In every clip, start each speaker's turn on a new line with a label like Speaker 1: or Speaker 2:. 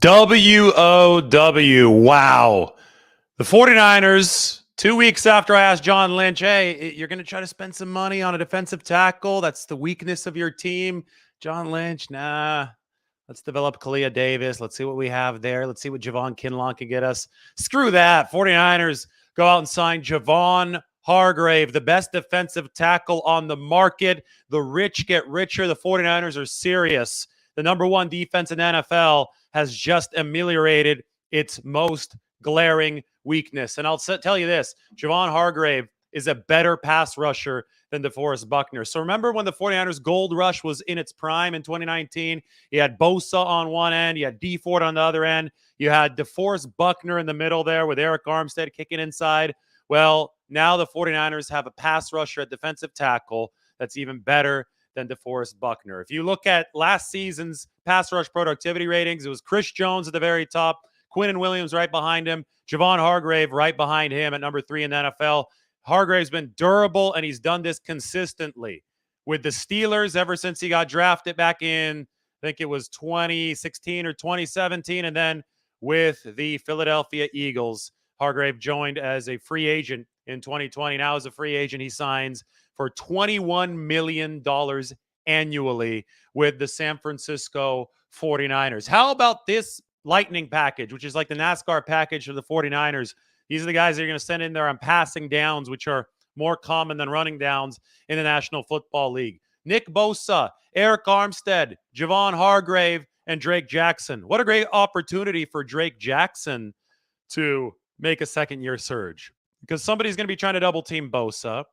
Speaker 1: WOW. Wow. The 49ers, 2 weeks after I asked John Lynch, hey, you're going to try to spend some money on a defensive tackle. That's the weakness of your team. John Lynch, nah. Let's develop Kalia Davis. Let's see what we have there. Let's see what Javon Kinlaw can get us. Screw that. 49ers go out and sign Javon Hargrave, the best defensive tackle on the market. The rich get richer. The 49ers are serious. The number one defense in NFL has just ameliorated its most glaring weakness. And I'll tell you this, Javon Hargrave is a better pass rusher than DeForest Buckner. So remember when the 49ers gold rush was in its prime in 2019? You had Bosa on one end, you had D Ford on the other end, you had DeForest Buckner in the middle there with Eric Armstead kicking inside. Well, now the 49ers have a pass rusher at defensive tackle that's even better than DeForest Buckner. If you look at last season's pass rush productivity ratings, it was Chris Jones at the very top, Quinnen Williams right behind him, Javon Hargrave right behind him at number 3 in the NFL. Hargrave's been durable, and he's done this consistently. With the Steelers ever since he got drafted back in, I think it was 2016 or 2017, and then with the Philadelphia Eagles, Hargrave joined as a free agent in 2020. Now as a free agent, he signs for $21 million annually with the San Francisco 49ers. How about this Lightning package, which is like the NASCAR package for the 49ers? These are the guys that are going to send in there on passing downs, which are more common than running downs in the National Football League. Nick Bosa, Eric Armstead, Javon Hargrave, and Drake Jackson. What a great opportunity for Drake Jackson to make a second-year surge, because somebody's going to be trying to double-team Bosa.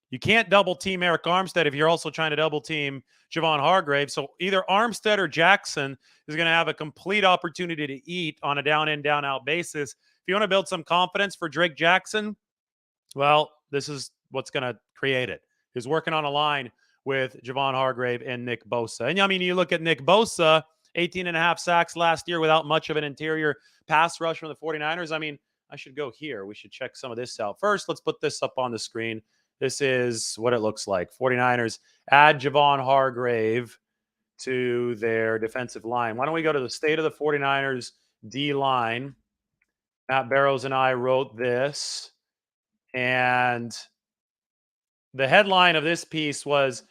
Speaker 1: You can't double-team Eric Armstead if you're also trying to double-team Javon Hargrave. So either Armstead or Jackson is going to have a complete opportunity to eat on a down-in, down-out basis. If you want to build some confidence for Drake Jackson, well, this is what's going to create it. He's working on a line with Javon Hargrave and Nick Bosa. And I mean, you look at Nick Bosa, 18 and a half sacks last year without much of an interior pass rush from the 49ers. I mean, I should go here. We should check some of this out. First, let's put this up on the screen. This is what it looks like. 49ers add Javon Hargrave to their defensive line. Why don't we go to the state of the 49ers D-line? Matt Barrows and I wrote this, and the headline of this piece was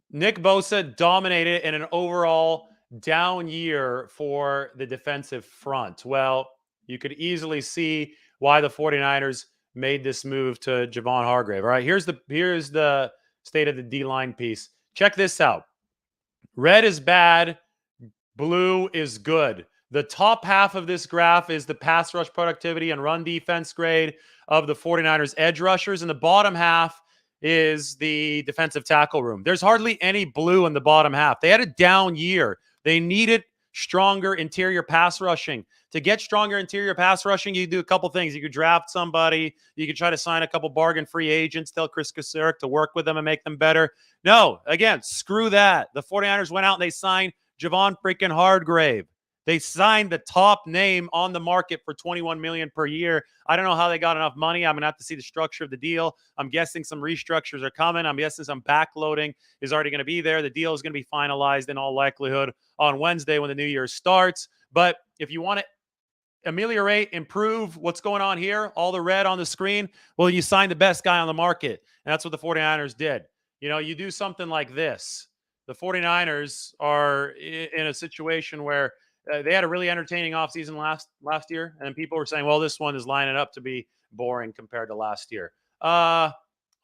Speaker 1: Nick Bosa dominated in an overall down year for the defensive front. Well, you could easily see why the 49ers made this move to Javon Hargrave. All right, here's the state of the D-line piece. Check this out. Red is bad, blue is good. The top half of this graph is the pass rush productivity and run defense grade of the 49ers edge rushers, and the bottom half is the defensive tackle room. There's hardly any blue in the bottom half. They had a down year. They needed stronger interior pass rushing. To get stronger interior pass rushing, you do a couple things. You could draft somebody. You could try to sign a couple bargain free agents, tell Chris Kasarik to work with them and make them better. No, again, screw that. The 49ers went out and they signed Javon freaking Hargrave. They signed the top name on the market for $21 million per year. I don't know how they got enough money. I'm going to have to see the structure of the deal. I'm guessing some restructures are coming. I'm guessing some backloading is already going to be there. The deal is going to be finalized in all likelihood on Wednesday when the new year starts. But if you want to ameliorate, improve what's going on here, all the red on the screen, well, you sign the best guy on the market. And that's what the 49ers did. You know, you do something like this. The 49ers are in a situation where they had a really entertaining offseason last year, and then people were saying, well, this one is lining up to be boring compared to last year. I'm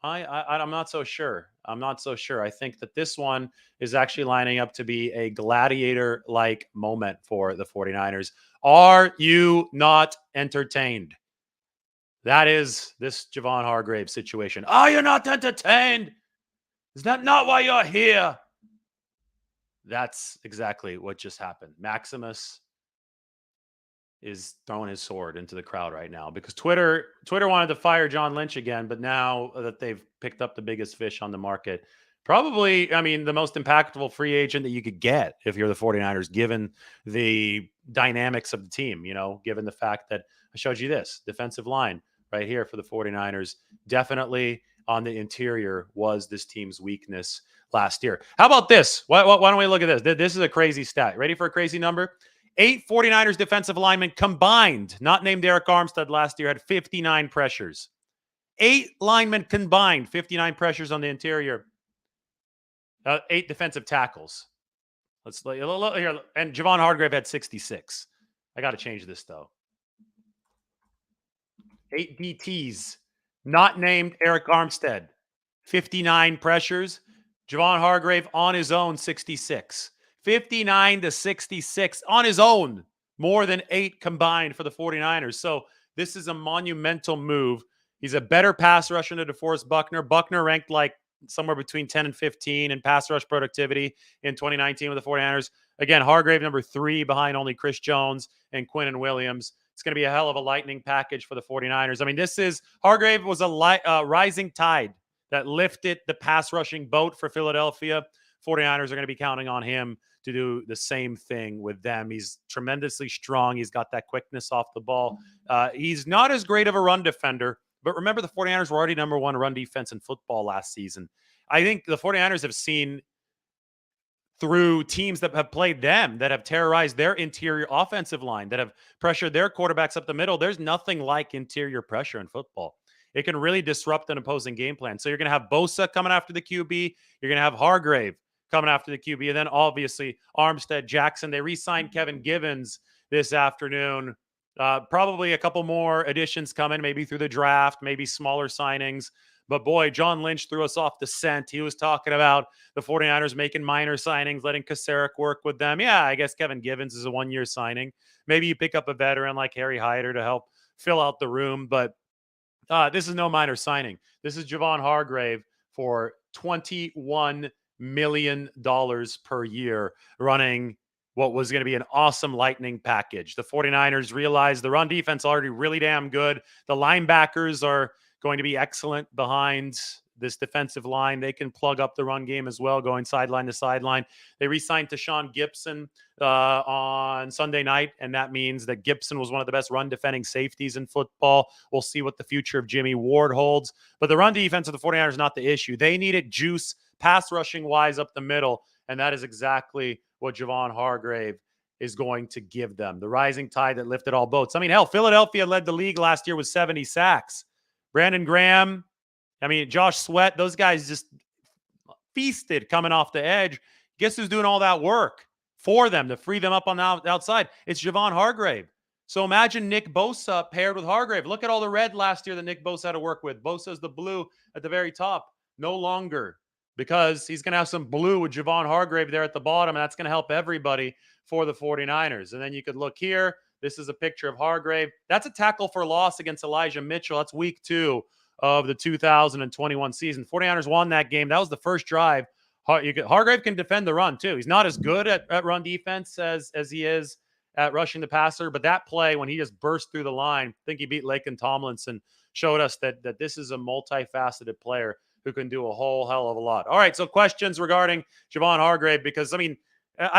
Speaker 1: not so sure. I'm not so sure. I think that this one is actually lining up to be a gladiator-like moment for the 49ers. Are you not entertained? That is this Javon Hargrave situation. Are you not entertained? Is that not why you're here? That's exactly what just happened. Maximus is throwing his sword into the crowd right now because Twitter wanted to fire John Lynch again, but now that they've picked up the biggest fish on the market, probably, I mean, the most impactful free agent that you could get if you're the 49ers, given the dynamics of the team, you know, given the fact that I showed you this defensive line right here for the 49ers, definitely on the interior was this team's weakness last year. How about this? Why don't we look at this? This is a crazy stat. Ready for a crazy number? 8 49ers defensive linemen combined, not named Eric Armstead last year, had 59 pressures. 8 linemen combined, 59 pressures on the interior. 8 defensive tackles. Let's look here. And Javon Hargrave had 66. I got to change this, though. 8 DTs, not named Eric Armstead. 59 pressures. Javon Hargrave on his own, 66. 59 to 66 on his own. More than 8 combined for the 49ers. So this is a monumental move. He's a better pass rusher than DeForest Buckner. Buckner ranked like somewhere between 10 and 15 in pass rush productivity in 2019 with the 49ers. Again, Hargrave number 3 behind only Chris Jones and Quinnen Williams. It's going to be a hell of a lightning package for the 49ers. I mean, Hargrave was a rising tide that lifted the pass rushing boat for Philadelphia. 49ers are going to be counting on him to do the same thing with them. He's tremendously strong. He's got that quickness off the ball. He's not as great of a run defender, but remember the 49ers were already number 1 run defense in football last season. I think the 49ers have seen through teams that have played them, that have terrorized their interior offensive line, that have pressured their quarterbacks up the middle. There's nothing like interior pressure in football. It can really disrupt an opposing game plan. So you're going to have Bosa coming after the QB. You're going to have Hargrave coming after the QB. And then obviously Armstead, Jackson. They re-signed Kevin Givens this afternoon. Probably a couple more additions coming, maybe through the draft, maybe smaller signings. But boy, John Lynch threw us off the scent. He was talking about the 49ers making minor signings, letting Kasarik work with them. Yeah, I guess Kevin Givens is a 1-year signing. Maybe you pick up a veteran like Harry Hyder to help fill out the room. But this is no minor signing. This is Javon Hargrave for $21 million per year, running what was going to be an awesome lightning package. The 49ers realized the run defense already really damn good. The linebackers are going to be excellent behind this defensive line. They can plug up the run game as well, going sideline to sideline. They re-signed Tashawn Gibson on Sunday night, and that means that Gibson was one of the best run-defending safeties in football. We'll see what the future of Jimmy Ward holds. But the run defense of the 49ers is not the issue. They needed juice, pass rushing-wise up the middle, and that is exactly what Javon Hargrave is going to give them. The rising tide that lifted all boats. I mean, hell, Philadelphia led the league last year with 70 sacks. Brandon Graham, Josh Sweat, those guys just feasted coming off the edge. Guess who's doing all that work for them to free them up on the outside? It's Javon Hargrave. So imagine Nick Bosa paired with Hargrave. Look at all the red last year that Nick Bosa had to work with. Bosa's the blue at the very top. No longer, because he's going to have some blue with Javon Hargrave there at the bottom, and that's going to help everybody for the 49ers. And then you could look here. This is a picture of Hargrave. That's a tackle for loss against Elijah Mitchell. That's week 2 of the 2021 season. 49ers won that game. That was the first drive. Hargrave can defend the run, too. He's not as good at run defense as he is at rushing the passer, but that play when he just burst through the line, I think he beat Laken Tomlinson, showed us that this is a multifaceted player who can do a whole hell of a lot. All right, so questions regarding Javon Hargrave, because, I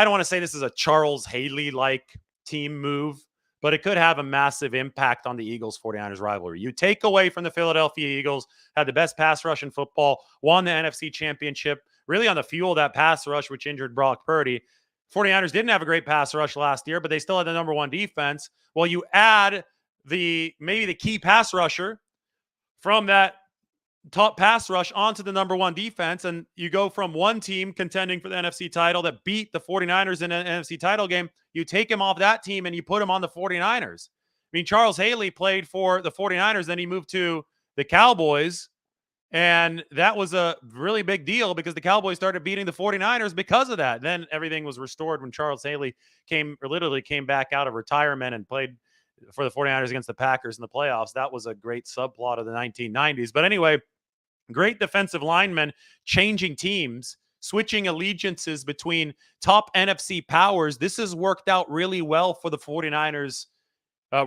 Speaker 1: don't want to say this is a Charles Haley-like team move, but it could have a massive impact on the Eagles-49ers rivalry. You take away from the Philadelphia Eagles, had the best pass rush in football, won the NFC Championship, really on the fuel of that pass rush, which injured Brock Purdy. 49ers didn't have a great pass rush last year, but they still had the number 1 defense. Well, you add maybe the key pass rusher from that top pass rush onto the number 1 defense, and you go from one team contending for the NFC title that beat the 49ers in an NFC title game. You take him off that team and you put him on the 49ers. Charles Haley played for the 49ers, then he moved to the Cowboys, and that was a really big deal because the Cowboys started beating the 49ers because of that. Then everything was restored when Charles Haley literally came back out of retirement and played for the 49ers against the Packers in the playoffs. That was a great subplot of the 1990s. But anyway, great defensive linemen changing teams, switching allegiances between top NFC powers. This has worked out really well for the 49ers,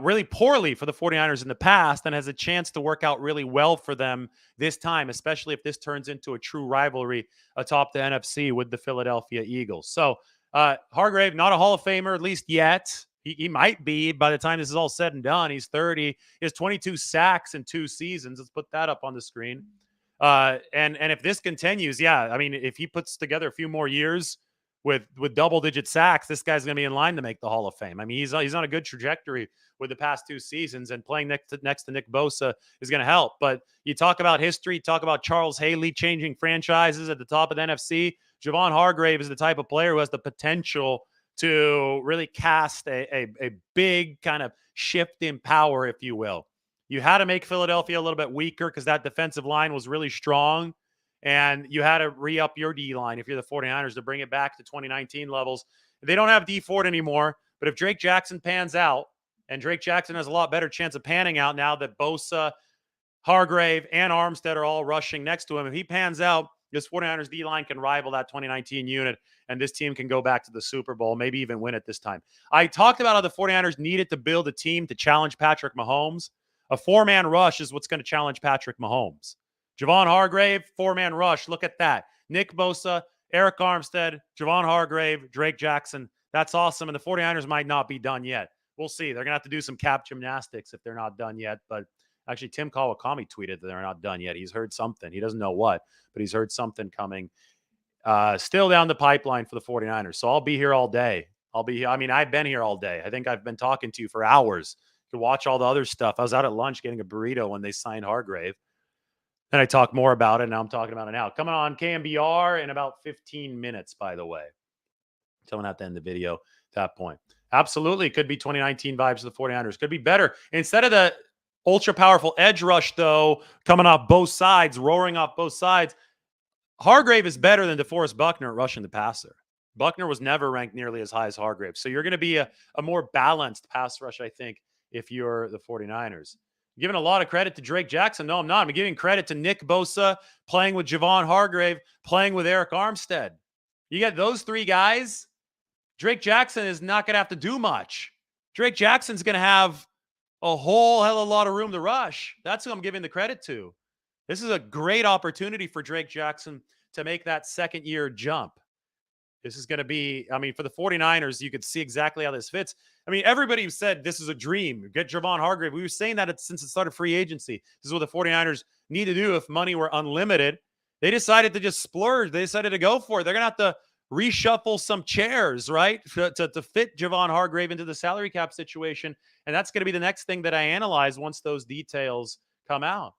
Speaker 1: really poorly for the 49ers in the past, and has a chance to work out really well for them this time, especially if this turns into a true rivalry atop the NFC with the Philadelphia Eagles. So Hargrave, not a Hall of Famer, at least yet. He might be by the time this is all said and done. He's 30. He has 22 sacks in 2 seasons. Let's put that up on the screen. And if this continues, if he puts together a few more years with double-digit sacks, this guy's going to be in line to make the Hall of Fame. I mean, he's on a good trajectory with the past 2 seasons, and playing next to Nick Bosa is going to help. But you talk about history, talk about Charles Haley changing franchises at the top of the NFC. Javon Hargrave is the type of player who has the potential to really cast a big kind of shift in power, if you will. You had to make Philadelphia a little bit weaker because that defensive line was really strong. And you had to re-up your D-line if you're the 49ers to bring it back to 2019 levels. They don't have D Ford anymore, but if Drake Jackson pans out, and Drake Jackson has a lot better chance of panning out now that Bosa, Hargrave, and Armstead are all rushing next to him. If he pans out, this 49ers D-line can rival that 2019 unit, and this team can go back to the Super Bowl, maybe even win it this time. I talked about how the 49ers needed to build a team to challenge Patrick Mahomes. A 4-man rush is what's going to challenge Patrick Mahomes. Javon Hargrave, 4-man rush. Look at that. Nick Bosa, Eric Armstead, Javon Hargrave, Drake Jackson. That's awesome. And the 49ers might not be done yet. We'll see. They're going to have to do some cap gymnastics if they're not done yet. But actually, Tim Kawakami tweeted that they're not done yet. He's heard something. He doesn't know what, but he's heard something coming still down the pipeline for the 49ers. So I'll be here all day. I've been here all day. I think I've been talking to you for hours. You can watch all the other stuff. I was out at lunch getting a burrito when they signed Hargrave. Then I talk more about it. Now I'm talking about it now. Coming on KMBR in about 15 minutes, by the way. Someone have to end the video at that point. Absolutely. Could be 2019 vibes of the 49ers. Could be better. Instead of the ultra powerful edge rush, though, coming off both sides, roaring off both sides, Hargrave is better than DeForest Buckner at rushing the passer. Buckner was never ranked nearly as high as Hargrave. So you're going to be a more balanced pass rush, I think, if you're the 49ers. Giving a lot of credit to Drake Jackson. No, I'm not. I'm giving credit to Nick Bosa playing with Javon Hargrave, playing with Eric Armstead. You get those 3 guys, Drake Jackson is not going to have to do much. Drake Jackson's going to have a whole hell of a lot of room to rush. That's who I'm giving the credit to. This is a great opportunity for Drake Jackson to make that second-year jump. This is going to be, for the 49ers, you could see exactly how this fits. Everybody said this is a dream. Get Javon Hargrave. We were saying that since it started free agency. This is what the 49ers need to do if money were unlimited. They decided to just splurge. They decided to go for it. They're going to have to reshuffle some chairs, right, to fit Javon Hargrave into the salary cap situation. And that's going to be the next thing that I analyze once those details come out.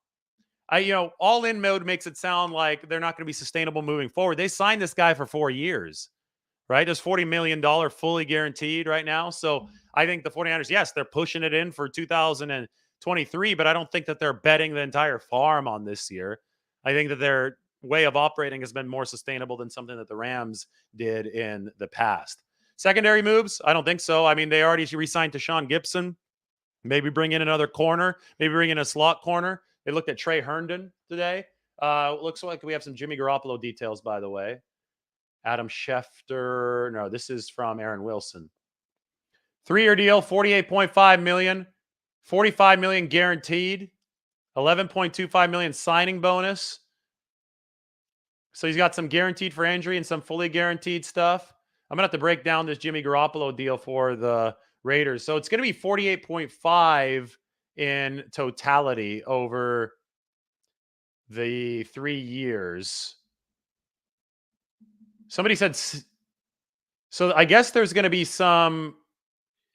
Speaker 1: All-in mode makes it sound like they're not going to be sustainable moving forward. They signed this guy for 4 years. Right? There's $40 million fully guaranteed right now. So I think the 49ers, yes, they're pushing it in for 2023, but I don't think that they're betting the entire farm on this year. I think that their way of operating has been more sustainable than something that the Rams did in the past. Secondary moves? I don't think so. They already re-signed to Sean Gibson. Maybe bring in another corner. Maybe bring in a slot corner. They looked at Trey Herndon today. Looks like we have some Jimmy Garoppolo details, by the way. Adam Schefter. No, this is from Aaron Wilson. 3-year deal, $48.5 million, $45 million guaranteed, $11.25 million signing bonus. So he's got some guaranteed for injury and some fully guaranteed stuff. I'm going to have to break down this Jimmy Garoppolo deal for the Raiders. So it's going to be 48.5 in totality over the 3 years. Somebody said, so I guess there's going to be some,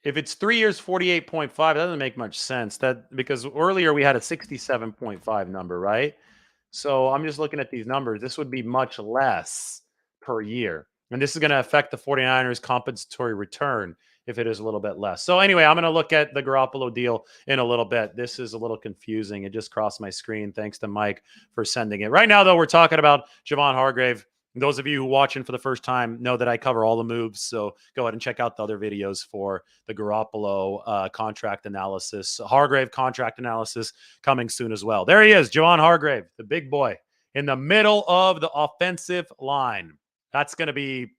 Speaker 1: if it's 3 years, 48.5, that doesn't make much sense. Because earlier we had a 67.5 number, right? So I'm just looking at these numbers. This would be much less per year. And this is going to affect the 49ers compensatory return if it is a little bit less. So anyway, I'm going to look at the Garoppolo deal in a little bit. This is a little confusing. It just crossed my screen. Thanks to Mike for sending it. Right now, though, we're talking about Javon Hargrave. Those of you who are watching for the first time know that I cover all the moves. So go ahead and check out the other videos for the Garoppolo contract analysis. Hargrave contract analysis coming soon as well. There he is, Javon Hargrave, the big boy in the middle of the offensive line. That's going to be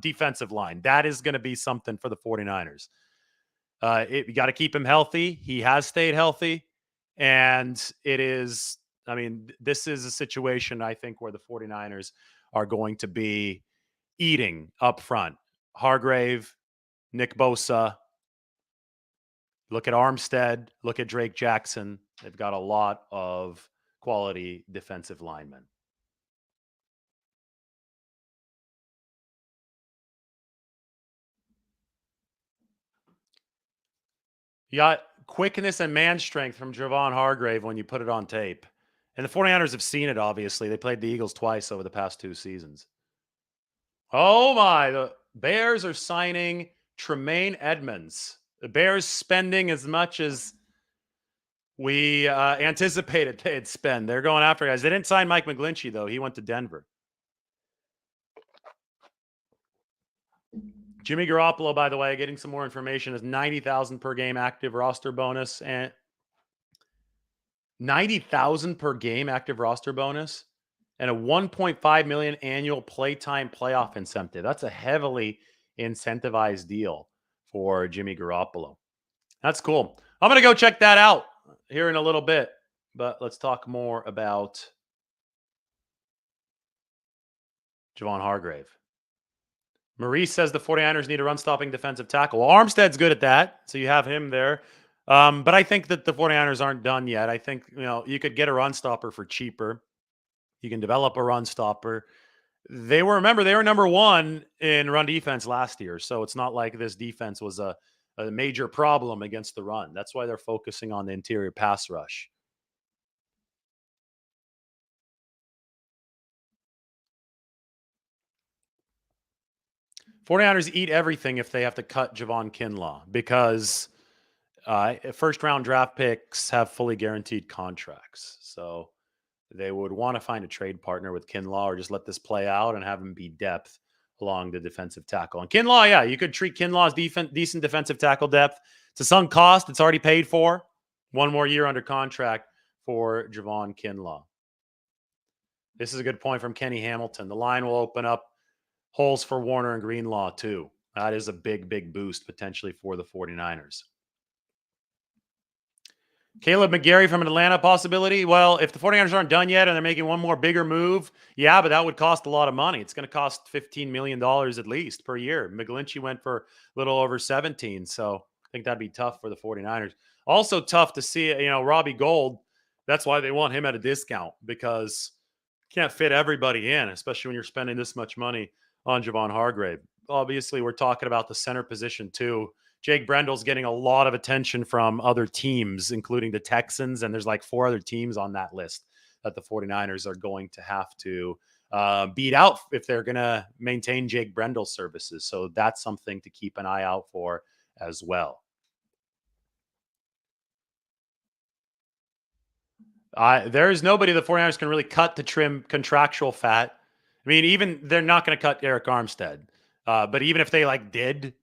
Speaker 1: defensive line. That is going to be something for the 49ers. You got to keep him healthy. He has stayed healthy. And it is, this is a situation, I think, where the 49ers are going to be eating up front. Hargrave, Nick Bosa, look at Armstead, look at Drake Jackson. They've got a lot of quality defensive linemen. You got quickness and man strength from Javon Hargrave when you put it on tape. And the 49ers have seen it, obviously. They played the Eagles twice over the past 2 seasons. Oh my, the Bears are signing Tremaine Edmonds. The Bears spending as much as we anticipated they'd spend. They're going after guys. They didn't sign Mike McGlinchey, though. He went to Denver. Jimmy Garoppolo, by the way, getting some more information, is 90,000 per game active roster bonus and 90,000 per game active roster bonus and a 1.5 million annual playtime playoff incentive. That's a heavily incentivized deal for Jimmy Garoppolo. That's cool. I'm going to go check that out here in a little bit, but let's talk more about Javon Hargrave. Maurice says the 49ers need a run-stopping defensive tackle. Well, Armstead's good at that, so you have him there. But I think that the 49ers aren't done yet. I think, you could get a run stopper for cheaper. You can develop a run stopper. They were number one in run defense last year, so it's not like this defense was a major problem against the run. That's why they're focusing on the interior pass rush. 49ers eat everything if they have to cut Javon Kinlaw because first-round draft picks have fully guaranteed contracts. So they would want to find a trade partner with Kinlaw or just let this play out and have him be depth along the defensive tackle. And Kinlaw, yeah, you could treat Kinlaw as decent defensive tackle depth. It's a sunk cost. It's already paid for. One more year under contract for Javon Kinlaw. This is a good point from Kenny Hamilton. The line will open up holes for Warner and Greenlaw, too. That is a big, big boost potentially for the 49ers. Caleb McGarry from Atlanta possibility. Well, if the 49ers aren't done yet and they're making one more bigger move, yeah, but that would cost a lot of money. It's going to cost $15 million at least per year. McGlinchey went for a little over 17, so I think that'd be tough for the 49ers. Also tough to see, Robbie Gould. That's why they want him at a discount because you can't fit everybody in, especially when you're spending this much money on Javon Hargrave. Obviously, we're talking about the center position too. Jake Brendel's getting a lot of attention from other teams, including the Texans, and there's like 4 other teams on that list that the 49ers are going to have to beat out if they're going to maintain Jake Brendel's services. So that's something to keep an eye out for as well. There is nobody the 49ers can really cut to trim contractual fat. I mean, even they're not going to cut Eric Armstead. But even if they did,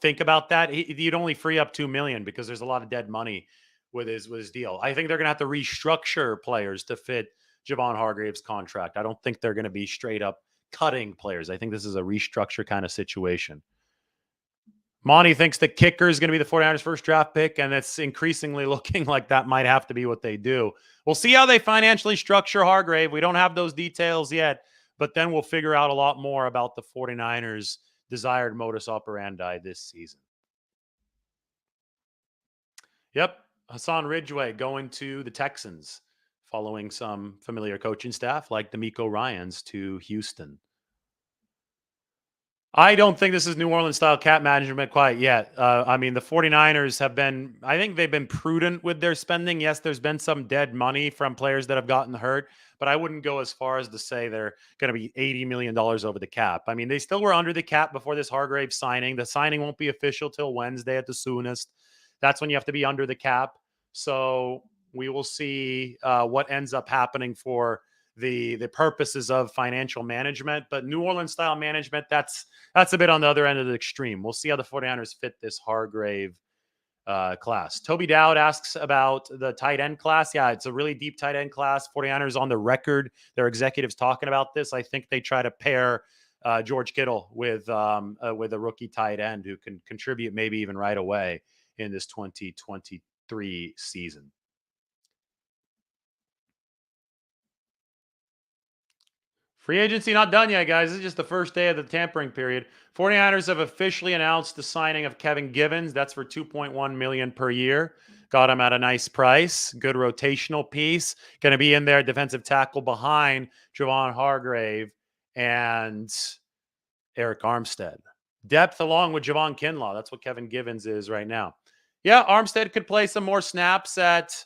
Speaker 1: think about that, you'd only free up $2 million because there's a lot of dead money with his deal. I think they're going to have to restructure players to fit Javon Hargrave's contract. I don't think they're going to be straight up cutting players. I think this is a restructure kind of situation. Monty thinks the kicker is going to be the 49ers' first draft pick, and it's increasingly looking like that might have to be what they do. We'll see how they financially structure Hargrave. We don't have those details yet, but then we'll figure out a lot more about the 49ers' desired modus operandi this season. Yep, Hassan Ridgeway going to the Texans, following some familiar coaching staff like D'Amico Ryans to Houston. I don't think this is New Orleans style cap management quite yet. I mean, the 49ers I think they've been prudent with their spending. Yes, there's been some dead money from players that have gotten hurt, but I wouldn't go as far as to say they're going to be $80 million over the cap. I mean, they still were under the cap before this Hargrave signing. The signing won't be official till Wednesday at the soonest. That's when you have to be under the cap. So we will see what ends up happening for the purposes of financial management. But New Orleans style management, that's a bit on the other end of the extreme. We'll see how the 49ers fit this Hargrave class. Toby Dowd asks about the tight end class. Yeah, it's a really deep tight end class. 49ers on the record, their executives talking about this. I think they try to pair George Kittle with a rookie tight end who can contribute maybe even right away in this 2023 season. Free agency not done yet, guys. This is just the first day of the tampering period. 49ers have officially announced the signing of Kevin Givens. That's for $2.1 million per year. Got him at a nice price. Good rotational piece. Going to be in there, defensive tackle behind Javon Hargrave and Eric Armstead. Depth along with Javon Kinlaw. That's what Kevin Givens is right now. Yeah, Armstead could play some more snaps at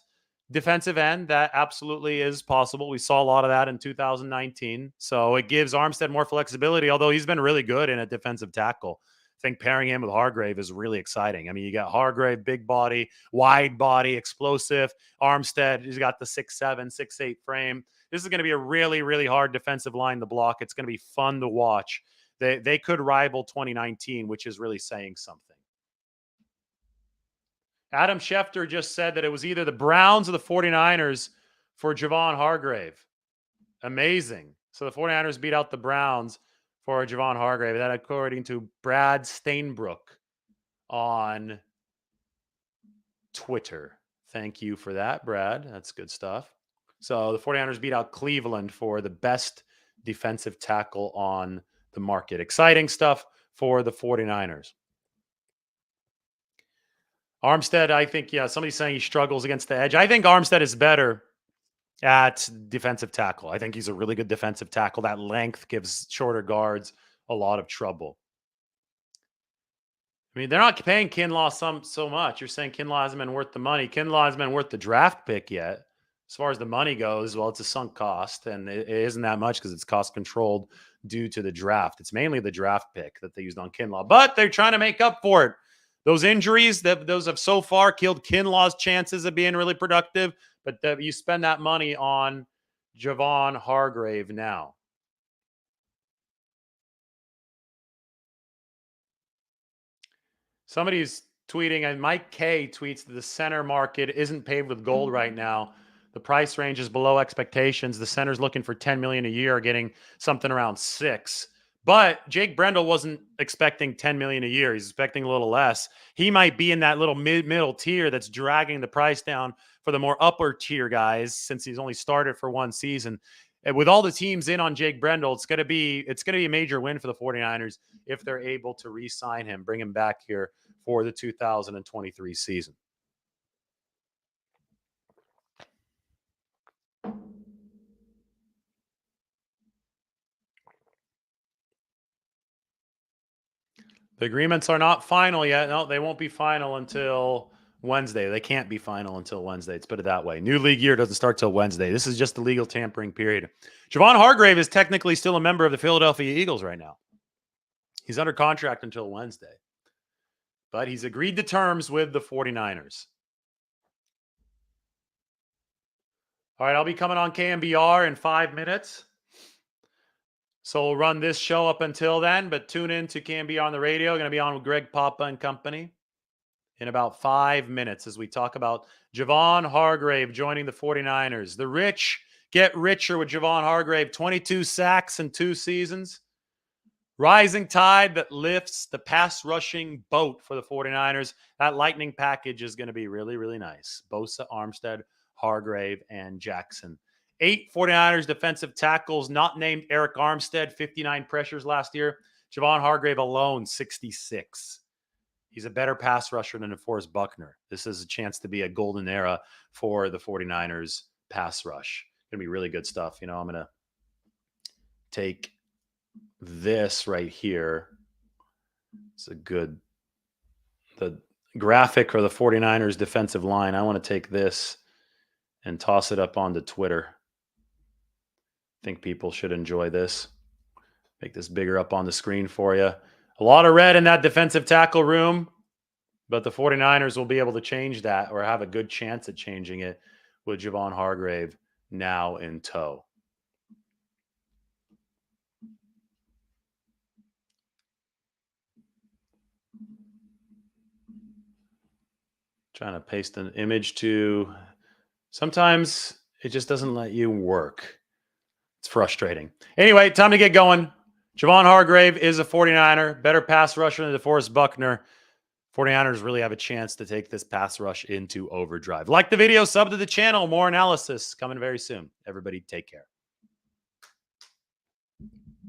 Speaker 1: defensive end. That absolutely is possible. We saw a lot of that in 2019. So it gives Armstead more flexibility, although he's been really good in a defensive tackle. I think pairing him with Hargrave is really exciting. I mean, you got Hargrave, big body, wide body, explosive. Armstead, he's got the 6'7", 6'8" frame. This is going to be a really, really hard defensive line to block. It's going to be fun to watch. They could rival 2019, which is really saying something. Adam Schefter just said that it was either the Browns or the 49ers for Javon Hargrave. Amazing. So the 49ers beat out the Browns for Javon Hargrave. That according to Brad Stainbrook on Twitter. Thank you for that, Brad. That's good stuff. So the 49ers beat out Cleveland for the best defensive tackle on the market. Exciting stuff for the 49ers. Armstead, I think, yeah, somebody's saying he struggles against the edge. I think Armstead is better at defensive tackle. I think he's a really good defensive tackle. That length gives shorter guards a lot of trouble. I mean, they're not paying Kinlaw so much. You're saying Kinlaw hasn't been worth the money. Kinlaw hasn't been worth the draft pick yet. As far as the money goes, well, it's a sunk cost, and it isn't that much because it's cost controlled due to the draft. It's mainly the draft pick that they used on Kinlaw, but they're trying to make up for it. Those injuries, those have so far killed Kinlaw's chances of being really productive, but you spend that money on Javon Hargrave now. Somebody's tweeting, and Mike K tweets that the center market isn't paved with gold right now. The price range is below expectations. The center's looking for $10 million a year, getting something around $6 million. But Jake Brendel wasn't expecting $10 million a year. He's expecting a little less. He might be in that little middle tier that's dragging the price down for the more upper tier guys, since he's only started for one season. And with all the teams in on Jake Brendel, it's going to be a major win for the 49ers if they're able to re-sign him, bring him back here for the 2023 season. The agreements are not final yet. No, they won't be final until Wednesday. They can't be final until Wednesday. Let's put it that way. New league year doesn't start till Wednesday. This is just the legal tampering period. Javon Hargrave is technically still a member of the Philadelphia Eagles right now. He's under contract until Wednesday. But he's agreed to terms with the 49ers. All right, I'll be coming on KMBR in 5 minutes. So we'll run this show up until then, but tune in to KMBR on the radio. Going to be on with Greg Papa and company in about 5 minutes as we talk about Javon Hargrave joining the 49ers. The rich get richer with Javon Hargrave. 22 sacks in 2 seasons. Rising tide that lifts the pass rushing boat for the 49ers. That lightning package is going to be really, really nice. Bosa, Armstead, Hargrave, and Jackson. 8 49ers defensive tackles, not named Eric Armstead, 59 pressures last year. Javon Hargrave alone, 66. He's a better pass rusher than DeForest Buckner. This is a chance to be a golden era for the 49ers pass rush. Going to be really good stuff. You know, I'm going to take this right here. It's a good, the graphic or the 49ers defensive line. I want to take this and toss it up onto Twitter. I think people should enjoy this. Make this bigger up on the screen for you. A lot of red in that defensive tackle room, but the 49ers will be able to change that, or have a good chance at changing it, with Javon Hargrave now in tow. Trying to paste an image to, sometimes it just doesn't let you work. It's frustrating. Anyway, time to get going. Javon Hargrave is a 49er, better pass rusher than DeForest Buckner. 49ers really have a chance to take this pass rush into overdrive. Like the video, sub to the channel. More analysis coming very soon. Everybody take care.